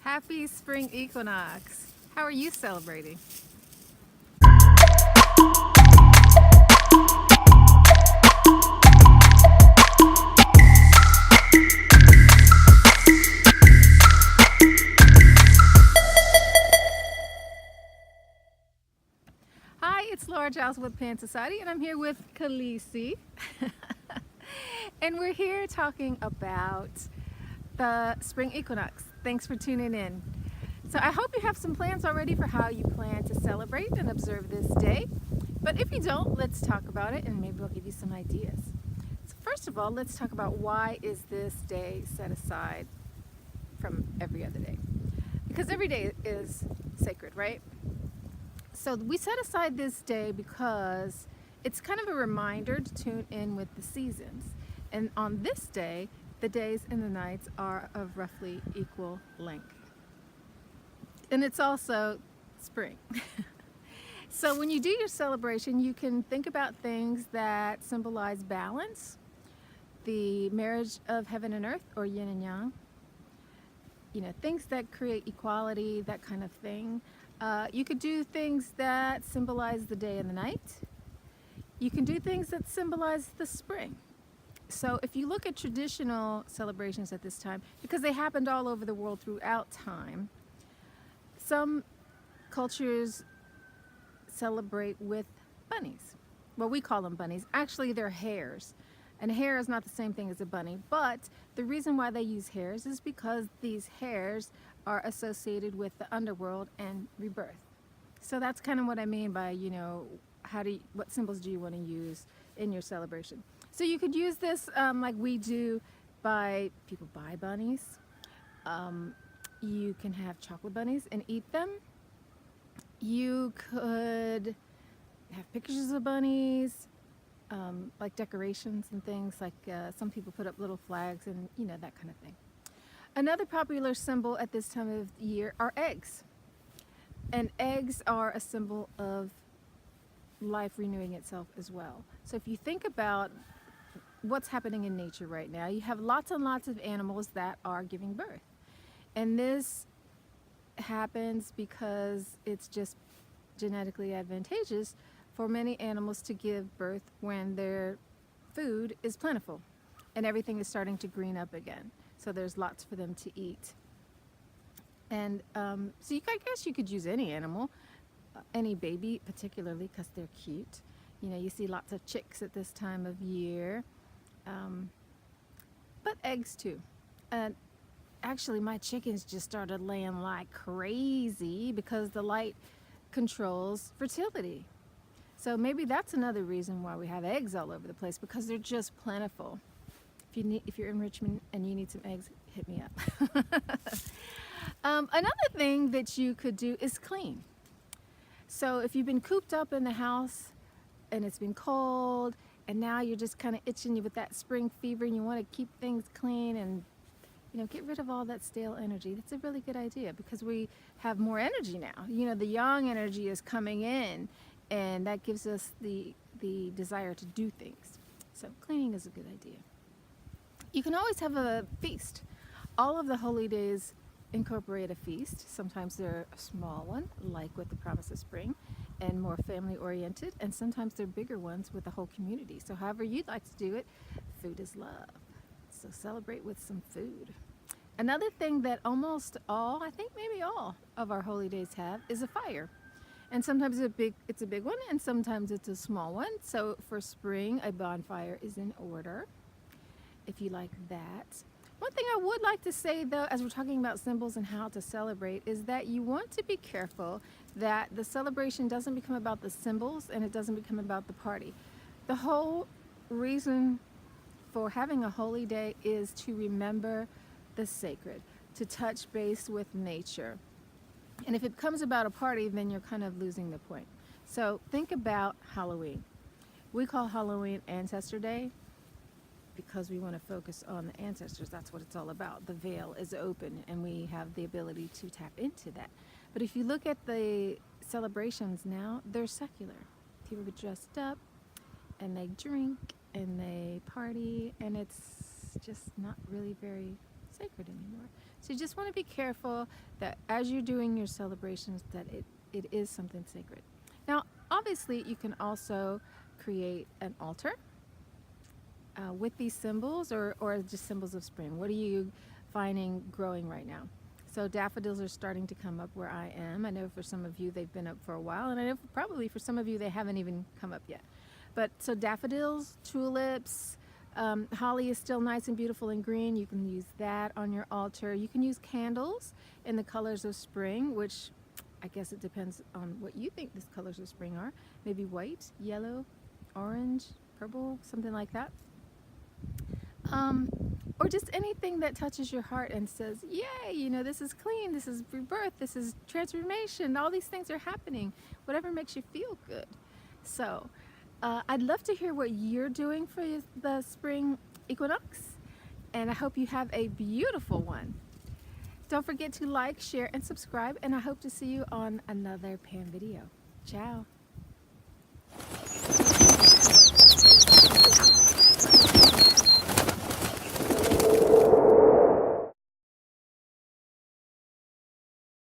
Happy spring equinox. How are you celebrating? Hi, it's Laura Giles with Pan Society, and I'm here with Khaleesi. And we're here talking about the spring equinox. Thanks for tuning in. So I hope you have some plans already for how you plan to celebrate and observe this day. But if you don't, let's talk about it and maybe I'll give you some ideas. So first of all, let's talk about why is this day set aside from every other day? Because every day is sacred, right? So we set aside this day because it's kind of a reminder to tune in with the seasons. And on this day, the days and the nights are of roughly equal length. And it's also spring. So when you do your celebration, you can think about things that symbolize balance, the marriage of heaven and earth, or yin and yang. You know, things that create equality, that kind of thing. You could do things that symbolize the day and the night. You can do things that symbolize the spring. So if you look at traditional celebrations at this time, because they happened all over the world throughout time, some cultures celebrate with bunnies. Well, we call them bunnies. Actually, they're hares. And a hare is not the same thing as a bunny, but the reason why they use hares is because these hares are associated with the underworld and rebirth. So that's kind of what I mean by, you know, what symbols do you want to use in your celebration? So you could use this like we do people buy bunnies. You can have chocolate bunnies and eat them. You could have pictures of bunnies, like decorations and things, like some people put up little flags and, you know, that kind of thing. Another popular symbol at this time of year are eggs. And eggs are a symbol of life renewing itself as well. So if you think about what's happening in nature right now, you have lots and lots of animals that are giving birth. And this happens because it's just genetically advantageous for many animals to give birth when their food is plentiful and everything is starting to green up again. So there's lots for them to eat. And I guess you could use any animal, any baby particularly, because they're cute. You know, you see lots of chicks at this time of year, but eggs too. And actually my chickens just started laying like crazy because the light controls fertility. So maybe that's another reason why we have eggs all over the place, because they're just plentiful. If you're in Richmond and you need some eggs, hit me up. Another thing that you could do is clean. So if you've been cooped up in the house and it's been cold and now you're just kind of itching with that spring fever and you want to keep things clean and, you know, get rid of all that stale energy, that's a really good idea because we have more energy now. You know, the yang energy is coming in and that gives us the desire to do things. So cleaning is a good idea. You can always have a feast. All of the holy days incorporate a feast. Sometimes they're a small one, like with the Promise of Spring, and more family oriented, and sometimes they're bigger ones with the whole community. So however you'd like to do it, food is love. So celebrate with some food. Another thing that almost all, I think maybe all of our holy days have is a fire. And sometimes it's a big one, and sometimes it's a small one. So for spring, a bonfire is in order, if you like that. One thing I would like to say, though, as we're talking about symbols and how to celebrate, is that you want to be careful that the celebration doesn't become about the symbols and it doesn't become about the party. The whole reason for having a holy day is to remember the sacred, to touch base with nature. And if it becomes about a party, then you're kind of losing the point. So think about Halloween. We call Halloween Ancestor Day because we want to focus on the ancestors. That's what it's all about. The veil is open and we have the ability to tap into that. But if you look at the celebrations now, they're secular. People get dressed up and they drink and they party, and it's just not really very sacred anymore. So you just want to be careful that as you're doing your celebrations that it is something sacred. Now, obviously, you can also create an altar with these symbols or just symbols of spring. What are you finding growing right now? So daffodils are starting to come up where I am. I know for some of you they've been up for a while, and I know probably for some of you they haven't even come up yet. But so daffodils, tulips, holly is still nice and beautiful and green. You can use that on your altar. You can use candles in the colors of spring, which I guess it depends on what you think the colors of spring are. Maybe white, yellow, orange, purple, something like that. Or just anything that touches your heart and says, yay, you know, this is clean, this is rebirth, this is transformation, all these things are happening, whatever makes you feel good. So I'd love to hear what you're doing for the spring equinox, and I hope you have a beautiful one. Don't forget to like, share, and subscribe, and I hope to see you on another Pan video. Ciao.